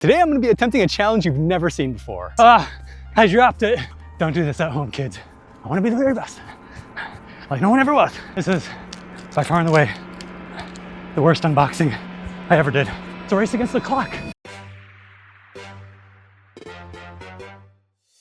Today I'm going to be attempting a challenge you've never seen before. I dropped it. Don't do this at home, kids. I want to be the very best. Like no one ever was. This is by far and away the worst unboxing I ever did. It's a race against the clock.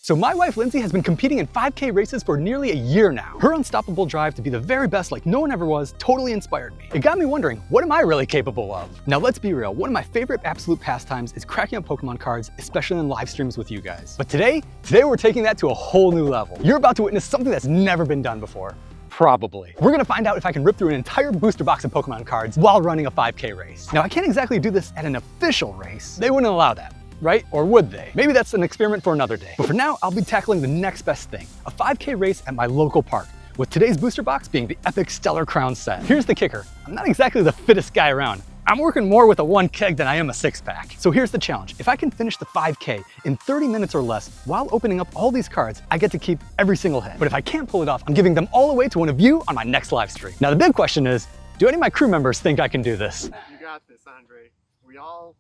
So my wife Lindsay has been competing in 5K races for nearly a year now. Her unstoppable drive to be the very best like no one ever was totally inspired me. It got me wondering, what am I really capable of? Now let's be real, one of my favorite absolute pastimes is cracking up Pokemon cards, especially in live streams with you guys. But today we're taking that to a whole new level. You're about to witness something that's never been done before. Probably. We're gonna find out if I can rip through an entire booster box of Pokemon cards while running a 5K race. Now I can't exactly do this at an official race. They wouldn't allow that. Right? Or would they? Maybe that's an experiment for another day. But for now, I'll be tackling the next best thing, a 5K race at my local park, with today's booster box being the epic Stellar Crown set. Here's the kicker. I'm not exactly the fittest guy around. I'm working more with a 1 keg than I am a 6-pack. So here's the challenge. If I can finish the 5K in 30 minutes or less while opening up all these cards, I get to keep every single hit. But if I can't pull it off, I'm giving them all away to one of you on my next live stream. Now the big question is, do any of my crew members think I can do this? You got this, Andre. We all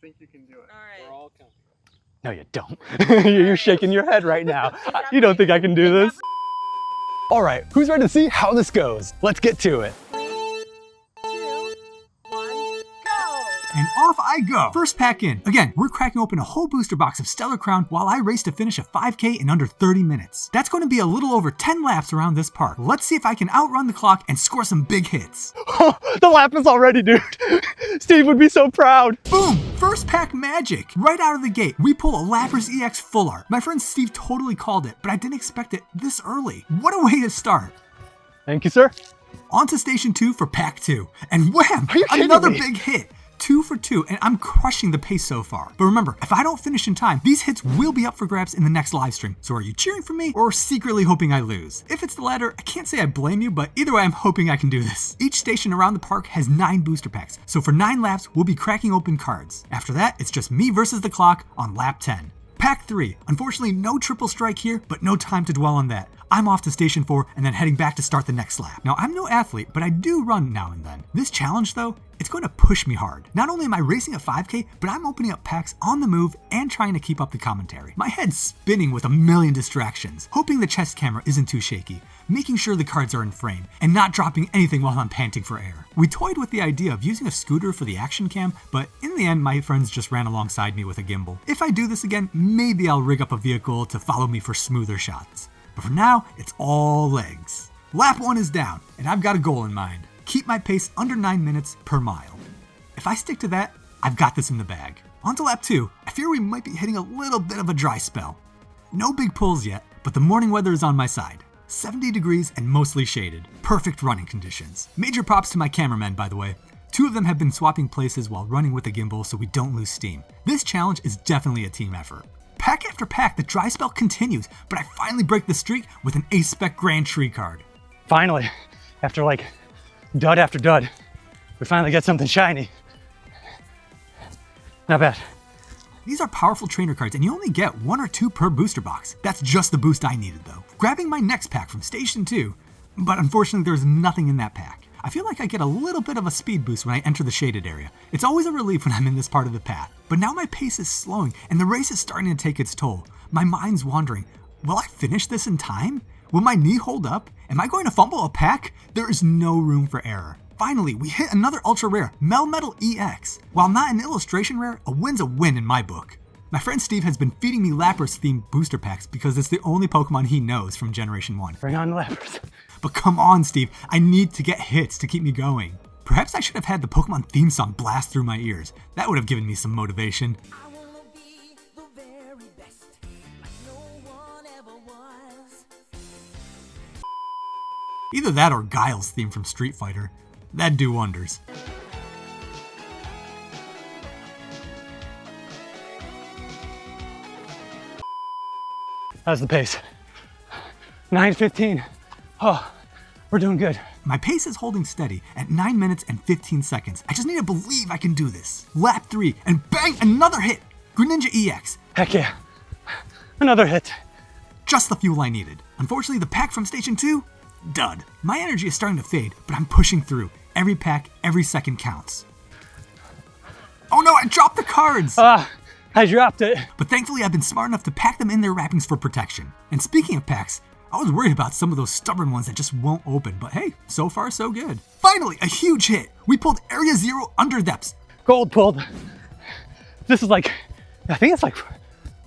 think you can do it. All right. We're all counting. No, you don't. You're shaking your head right now. You don't think I can do this? All right, who's ready to see how this goes? Let's get to it. 3, 2, 1, go! And off I go. First pack in. Again, we're cracking open a whole booster box of Stellar Crown while I race to finish a 5K in under 30 minutes. That's going to be a little over 10 laps around this park. Let's see if I can outrun the clock and score some big hits. The lap is already, dude. Steve would be so proud. Boom! First pack magic. Right out of the gate, we pull a Lapras EX Full Art. My friend Steve totally called it, but I didn't expect it this early. What a way to start. Thank you, sir. On to station 2 for pack 2. And wham! Are you kidding Another me? big hit. 2 for 2, and I'm crushing the pace so far. But remember, if I don't finish in time, these hits will be up for grabs in the next live stream. So are you cheering for me or secretly hoping I lose? If it's the latter, I can't say I blame you, but either way, I'm hoping I can do this. Each station around the park has 9 booster packs, so for 9 laps, we'll be cracking open cards. After that, it's just me versus the clock on lap 10. Pack 3. Unfortunately, no triple strike here, but no time to dwell on that. I'm off to station 4 and then heading back to start the next lap. Now, I'm no athlete, but I do run now and then. This challenge, though, it's going to push me hard. Not only am I racing a 5K, but I'm opening up packs on the move and trying to keep up the commentary. My head's spinning with a million distractions, hoping the chest camera isn't too shaky, making sure the cards are in frame, and not dropping anything while I'm panting for air. We toyed with the idea of using a scooter for the action cam, but in the end, my friends just ran alongside me with a gimbal. If I do this again, maybe I'll rig up a vehicle to follow me for smoother shots. But for now, it's all legs. Lap 1 is down, and I've got a goal in mind. Keep my pace under 9 minutes per mile. If I stick to that, I've got this in the bag. On to lap 2, I fear we might be hitting a little bit of a dry spell. No big pulls yet, but the morning weather is on my side. 70 degrees and mostly shaded. Perfect running conditions. Major props to my cameramen, by the way. 2 of them have been swapping places while running with the gimbal so we don't lose steam. This challenge is definitely a team effort. Pack after pack, the dry spell continues, but I finally break the streak with an Ace-Spec Grand Tree card. Finally, after like dud after dud, we finally get something shiny. Not bad. These are powerful trainer cards, and you only get 1 or 2 per booster box. That's just the boost I needed, though. Grabbing my next pack from Station 2, but unfortunately there's nothing in that pack. I feel like I get a little bit of a speed boost when I enter the shaded area. It's always a relief when I'm in this part of the path. But now my pace is slowing, and the race is starting to take its toll. My mind's wandering. Will I finish this in time? Will my knee hold up? Am I going to fumble a pack? There is no room for error. Finally, we hit another ultra rare, Melmetal EX. While not an illustration rare, a win's a win in my book. My friend Steve has been feeding me Lapras-themed booster packs because it's the only Pokemon he knows from Generation 1. Bring on Lapras. But come on, Steve, I need to get hits to keep me going. Perhaps I should have had the Pokemon theme song blast through my ears. That would have given me some motivation. I wanna be the very best, like no one ever was. Either that or Guile's theme from Street Fighter. That'd do wonders. How's the pace? 9:15. Oh, we're doing good. My pace is holding steady at 9 minutes and 15 seconds. I just need to believe I can do this. Lap 3, and bang, another hit! Greninja EX. Heck yeah. Another hit. Just the fuel I needed. Unfortunately, the pack from Station 2? Dud. My energy is starting to fade, but I'm pushing through. Every pack, every second counts. Oh no, I dropped the cards! I dropped it. But thankfully I've been smart enough to pack them in their wrappings for protection. And speaking of packs, I was worried about some of those stubborn ones that just won't open, but hey, so far so good. Finally, a huge hit. We pulled Area 0 under depths. Gold pulled. This is like, I think it's like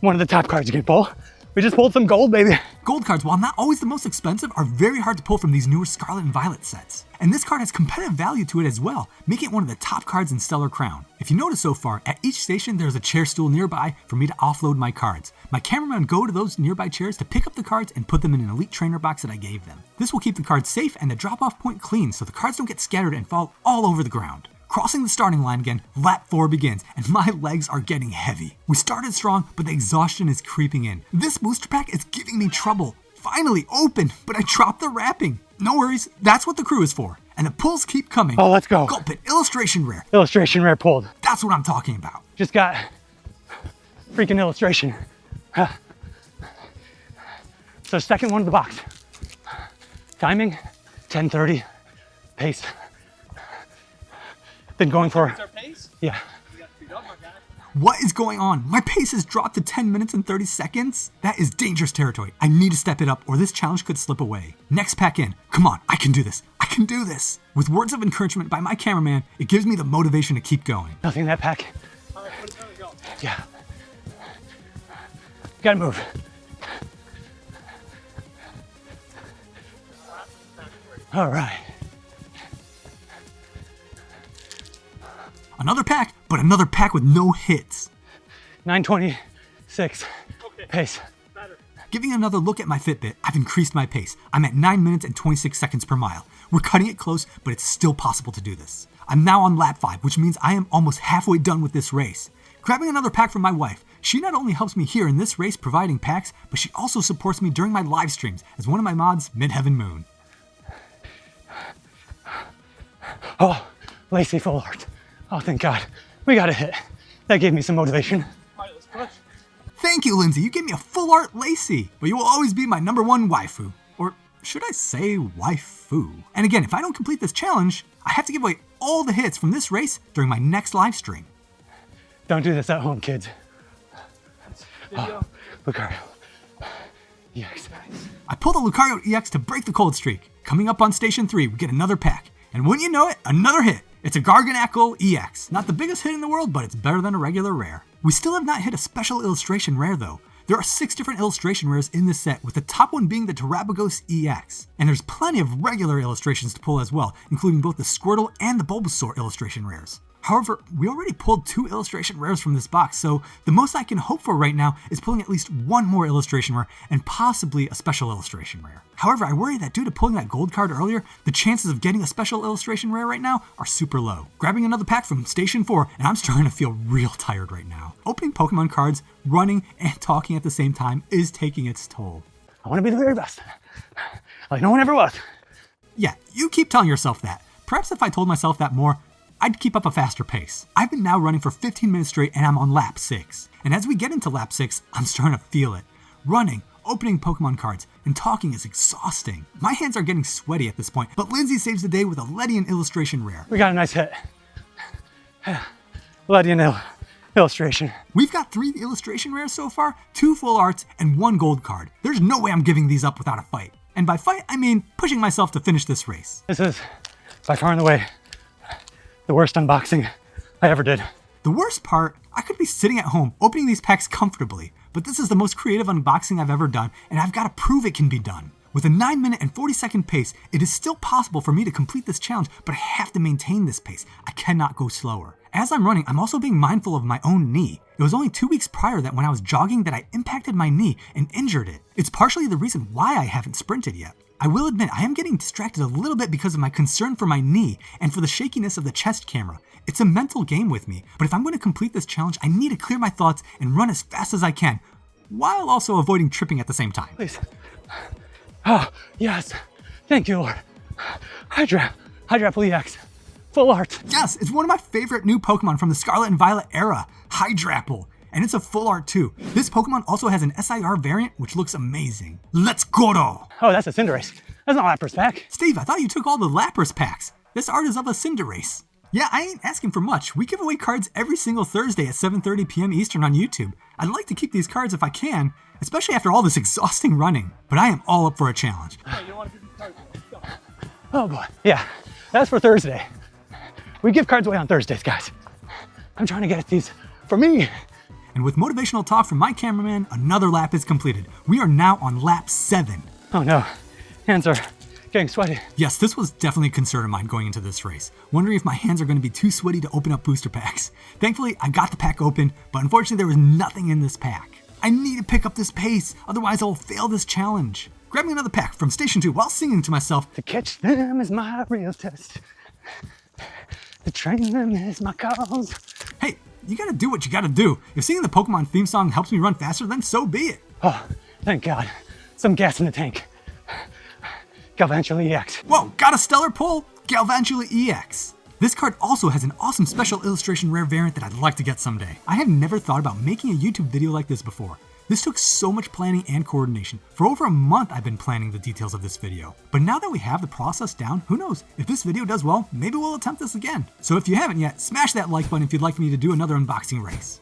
one of the top cards you can pull. We just pulled some gold, baby. Gold cards, while not always the most expensive, are very hard to pull from these newer Scarlet and Violet sets. And this card has competitive value to it as well, making it one of the top cards in Stellar Crown. If you notice so far, at each station there's a chair stool nearby for me to offload my cards. My cameramen go to those nearby chairs to pick up the cards and put them in an elite trainer box that I gave them. This will keep the cards safe and the drop-off point clean so the cards don't get scattered and fall all over the ground. Crossing the starting line again, lap 4 begins, and my legs are getting heavy. We started strong, but the exhaustion is creeping in. This booster pack is giving me trouble. Finally open, but I dropped the wrapping. No worries, that's what the crew is for. And the pulls keep coming. Oh, let's go. Gulp it, illustration rare. Illustration rare pulled. That's what I'm talking about. Just got freaking illustration. So second one of the box. Timing, 10:30. Pace. Been going for. Our pace? Yeah. You got to speed up, my guy. What is going on? My pace has dropped to 10 minutes and 30 seconds? That is dangerous territory. I need to step it up or this challenge could slip away. Next pack in. Come on, I can do this. I can do this. With words of encouragement by my cameraman, it gives me the motivation to keep going. Nothing in that pack. All right, what time we go? Yeah. Gotta move. All right. Another pack, but another pack with no hits. 9:26. Okay. Pace. Better. Giving another look at my Fitbit, I've increased my pace. I'm at 9 minutes and 26 seconds per mile. We're cutting it close, but it's still possible to do this. I'm now on lap 5, which means I am almost halfway done with this race. Grabbing another pack from my wife, she not only helps me here in this race providing packs, but she also supports me during my live streams as one of my mods, Midheaven Moon. Oh, Lacey full art. Oh, thank God. We got a hit. That gave me some motivation. All right, let's push. Thank you, Lindsay. You gave me a full art Lacey, but you will always be my #1 waifu. Or should I say waifu? And again, if I don't complete this challenge, I have to give away all the hits from this race during my next live stream. Don't do this at home, kids. Video. Lucario. Yes. I pulled a Lucario EX to break the cold streak. Coming up on Station 3, we get another pack. And wouldn't you know it, another hit. It's a Garganacl EX. Not the biggest hit in the world, but it's better than a regular rare. We still have not hit a special illustration rare though. There are 6 different illustration rares in this set, with the top one being the Terabagos EX. And there's plenty of regular illustrations to pull as well, including both the Squirtle and the Bulbasaur illustration rares. However, we already pulled 2 illustration rares from this box, so the most I can hope for right now is pulling at least 1 more illustration rare and possibly a special illustration rare. However, I worry that due to pulling that gold card earlier, the chances of getting a special illustration rare right now are super low. Grabbing another pack from Station 4, and I'm starting to feel real tired right now. Opening Pokemon cards, running, and talking at the same time is taking its toll. I want to be the very best. Like no one ever was. Yeah, you keep telling yourself that. Perhaps if I told myself that more, I'd keep up a faster pace. I've been now running for 15 minutes straight and I'm on lap 6. And as we get into lap 6, I'm starting to feel it. Running, opening Pokemon cards, and talking is exhausting. My hands are getting sweaty at this point, but Lindsay saves the day with a Ledian illustration rare. We got a nice hit. Ledian illustration. We've got 3 illustration rares so far, 2 full arts, and 1 gold card. There's no way I'm giving these up without a fight. And by fight, I mean pushing myself to finish this race. This is by far and away the worst unboxing I ever did. The worst part, I could be sitting at home opening these packs comfortably, but this is the most creative unboxing I've ever done, and I've got to prove it can be done. With a 9 minute and 40 second pace, it is still possible for me to complete this challenge, but I have to maintain this pace. I cannot go slower. As I'm running, I'm also being mindful of my own knee. It was only 2 weeks prior that when I was jogging that I impacted my knee and injured it. It's partially the reason why I haven't sprinted yet. I will admit, I am getting distracted a little bit because of my concern for my knee and for the shakiness of the chest camera. It's a mental game with me, but if I'm going to complete this challenge, I need to clear my thoughts and run as fast as I can, while also avoiding tripping at the same time. Please. Oh, yes. Thank you, Lord. Hydrapple EX. Full art. Yes, it's one of my favorite new Pokemon from the Scarlet and Violet era, Hydrapple. And it's a full art too. This Pokemon also has an SIR variant, which looks amazing. Let's go! Oh, that's a Cinderace. That's not Lapras pack. Steve, I thought you took all the Lapras packs. This art is of a Cinderace. Yeah, I ain't asking for much. We give away cards every single Thursday at 7:30 p.m. Eastern on YouTube. I'd like to keep these cards if I can, especially after all this exhausting running. But I am all up for a challenge. Oh boy. Yeah, that's for Thursday. We give cards away on Thursdays, guys. I'm trying to get these for me. And with motivational talk from my cameraman, another lap is completed. We are now on lap 7. Oh no, hands are getting sweaty. Yes, this was definitely a concern of mine going into this race, wondering if my hands are going to be too sweaty to open up booster packs. Thankfully, I got the pack open, but unfortunately there was nothing in this pack. I need to pick up this pace, otherwise I will fail this challenge. Grabbing another pack from Station 2 while singing to myself, To catch them is my real test. To train them is my cause. hey, you gotta do what you gotta do. If singing the Pokemon theme song helps me run faster, then so be it. Oh, thank God. Some gas in the tank. Galvantula EX. Whoa, got a stellar pull? Galvantula EX. This card also has an awesome special illustration rare variant that I'd like to get someday. I have never thought about making a YouTube video like this before. This took so much planning and coordination. For over a month I've been planning the details of this video. But now that we have the process down, who knows? If this video does well, maybe we'll attempt this again. So if you haven't yet, smash that like button if you'd like me to do another unboxing race.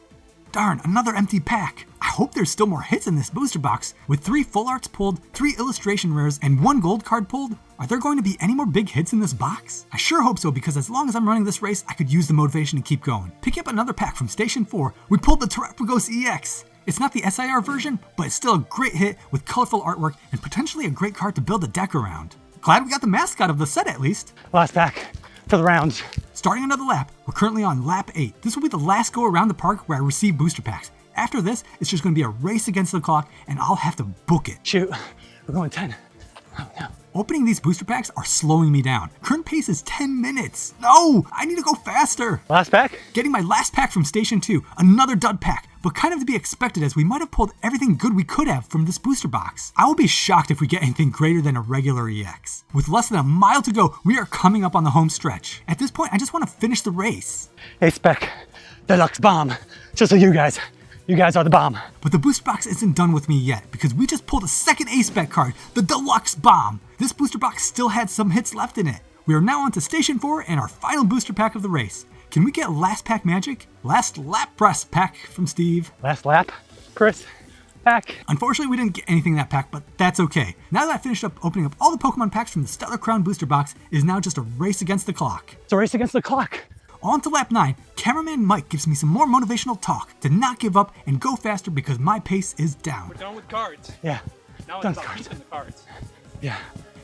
Darn, another empty pack. I hope there's still more hits in this booster box. With 3 full arts pulled, 3 illustration rares, and 1 gold card pulled, are there going to be any more big hits in this box? I sure hope so, because as long as I'm running this race, I could use the motivation to keep going. Picking up another pack from Station 4, we pulled the Terrapagos EX. It's not the SIR version, but it's still a great hit with colorful artwork and potentially a great card to build a deck around. Glad we got the mascot of the set at least. Last pack for the rounds. Starting another lap, we're currently on lap 8. This will be the last go around the park where I receive booster packs. After this, it's just going to be a race against the clock and I'll have to book it. Shoot, we're going 10. Oh no. Opening these booster packs are slowing me down. Current pace is 10 minutes. No, I need to go faster. Last pack? Getting my last pack from Station 2, another dud pack, but kind of to be expected as we might have pulled everything good we could have from this booster box. I will be shocked if we get anything greater than a regular EX. With less than a mile to go, we are coming up on the home stretch. At this point, I just want to finish the race. Hey Spec, Deluxe Bomb. Just so you guys are the bomb. But the booster box isn't done with me yet, because we just pulled a second A-Spec card, the Deluxe Bomb. This booster box still had some hits left in it. We are now on to Station 4 and our final booster pack of the race. Can we get last pack magic? Last lap press pack from Steve. Last lap, Chris. Pack. Unfortunately, we didn't get anything in that pack, but that's okay. Now that I finished up opening up all the Pokemon packs from the Stellar Crown booster box, it is now just a race against the clock. It's a race against the clock. On to lap 9, cameraman Mike gives me some more motivational talk to not give up and go faster because my pace is down. We're done with cards. Yeah. Now Done it's about cards. keeping the cards. Yeah.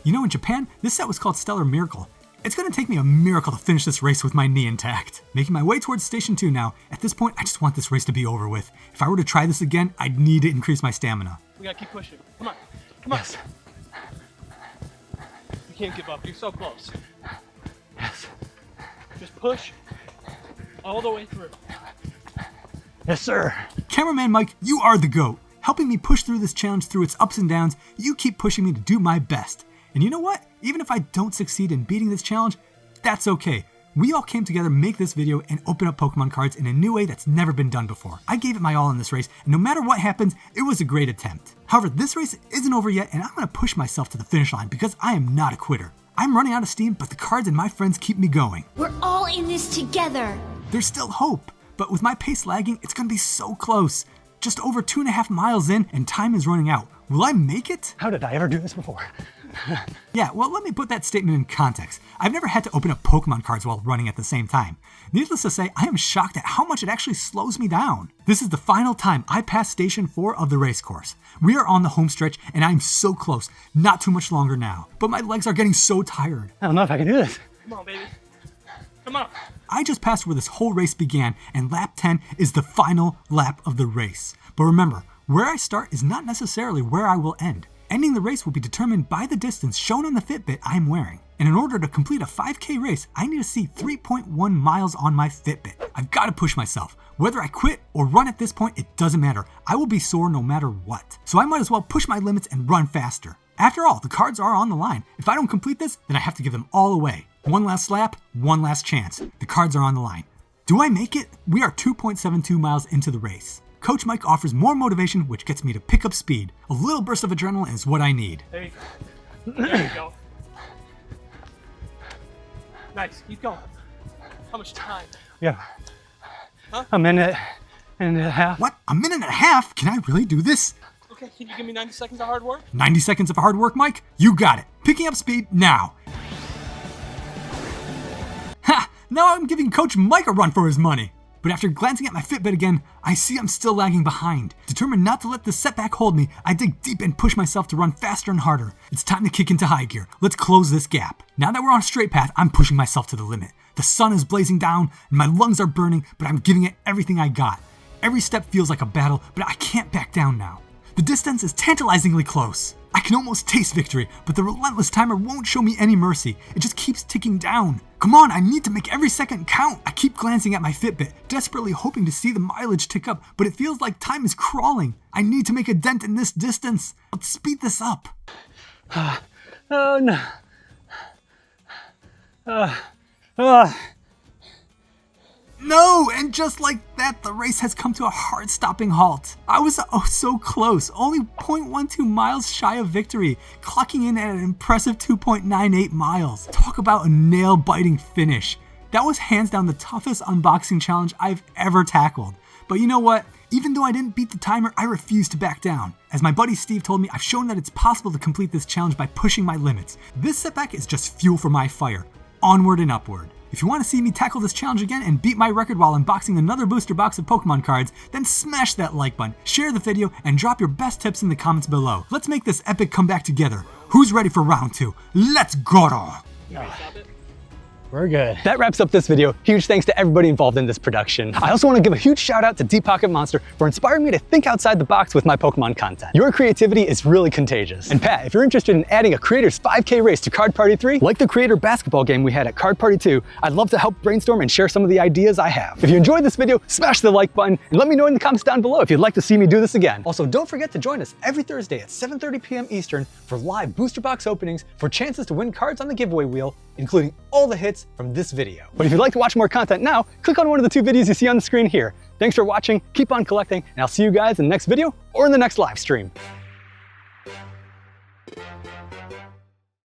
You know, in Japan, this set was called Stellar Miracle. It's gonna take me a miracle to finish this race with my knee intact. Making my way towards Station 2 now. At this point, I just want this race to be over with. If I were to try this again, I'd need to increase my stamina. We gotta keep pushing. Come on. Come on. Yes. You can't give up. You're so close. Yes. Just push all the way through. Yes, sir. Cameraman Mike, you are the GOAT. Helping me push through this challenge through its ups and downs, you keep pushing me to do my best. And you know what? Even if I don't succeed in beating this challenge, that's okay. We all came together to make this video and open up Pokemon cards in a new way that's never been done before. I gave it my all in this race, and no matter what happens, it was a great attempt. However, this race isn't over yet, and I'm going to push myself to the finish line because I am not a quitter. I'm running out of steam, but the cards and my friends keep me going. We're all in this together. There's still hope, but with my pace lagging, it's going to be so close. Just over 2.5 miles in, and time is running out. Will I make it? How did I ever do this before? Yeah, well, let me put that statement in context. I've never had to open up Pokemon cards while running at the same time. Needless to say, I am shocked at how much it actually slows me down. This is the final time I pass Station 4 of the race course. We are on the home stretch, and I'm so close. Not too much longer now. But my legs are getting so tired. I don't know if I can do this. Come on, baby. Come on. I just passed where this whole race began, and lap 10 is the final lap of the race. But remember, where I start is not necessarily where I will end. Ending the race will be determined by the distance shown on the Fitbit I'm wearing. And in order to complete a 5K race, I need to see 3.1 miles on my Fitbit. I've got to push myself. Whether I quit or run at this point, it doesn't matter. I will be sore no matter what. So I might as well push my limits and run faster. After all, the cards are on the line. If I don't complete this, then I have to give them all away. One last lap, one last chance. The cards are on the line. Do I make it? We are 2.72 miles into the race. Coach Mike offers more motivation, which gets me to pick up speed. A little burst of adrenaline is what I need. There you go. There you go. Nice. Keep going. How much time? Yeah. Huh? A minute and a half. What? A minute and a half? Can I really do this? Okay, can you give me 90 seconds of hard work? 90 seconds of hard work, Mike? You got it. Picking up speed now. Ha! Now I'm giving Coach Mike a run for his money. But after glancing at my Fitbit again, I see I'm still lagging behind. Determined not to let the setback hold me, I dig deep and push myself to run faster and harder. It's time to kick into high gear. Let's close this gap. Now that we're on a straight path, I'm pushing myself to the limit. The sun is blazing down and my lungs are burning, but I'm giving it everything I got. Every step feels like a battle, but I can't back down now. The distance is tantalizingly close. I can almost taste victory, but the relentless timer won't show me any mercy. It just keeps ticking down. Come on, I need to make every second count. I keep glancing at my Fitbit, desperately hoping to see the mileage tick up, but it feels like time is crawling. I need to make a dent in this distance. Let's speed this up. Oh no. No, and just like that, the race has come to a heart-stopping halt. I was oh so close, only 0.12 miles shy of victory, clocking in at an impressive 2.98 miles. Talk about a nail-biting finish. That was hands down the toughest unboxing challenge I've ever tackled. But you know what? Even though I didn't beat the timer, I refuse to back down. As my buddy Steve told me, I've shown that it's possible to complete this challenge by pushing my limits. This setback is just fuel for my fire. Onward and upward. If you want to see me tackle this challenge again and beat my record while unboxing another booster box of Pokemon cards, then smash that like button, share the video, and drop your best tips in the comments below. Let's make this epic comeback together. Who's ready for round 2? Let's go! Stop it. We're good. That wraps up this video. Huge thanks to everybody involved in this production. I also want to give a huge shout out to Deep Pocket Monster for inspiring me to think outside the box with my Pokemon content. Your creativity is really contagious. And Pat, if you're interested in adding a creator's 5K race to Card Party 3, like the creator basketball game we had at Card Party 2, I'd love to help brainstorm and share some of the ideas I have. If you enjoyed this video, smash the like button and let me know in the comments down below if you'd like to see me do this again. Also, don't forget to join us every Thursday at 7:30 p.m. Eastern for live booster box openings for chances to win cards on the giveaway wheel, including all the hits from this video. But if you'd like to watch more content now, click on one of the 2 videos you see on the screen here. Thanks for watching, keep on collecting, and I'll see you guys in the next video or in the next live stream.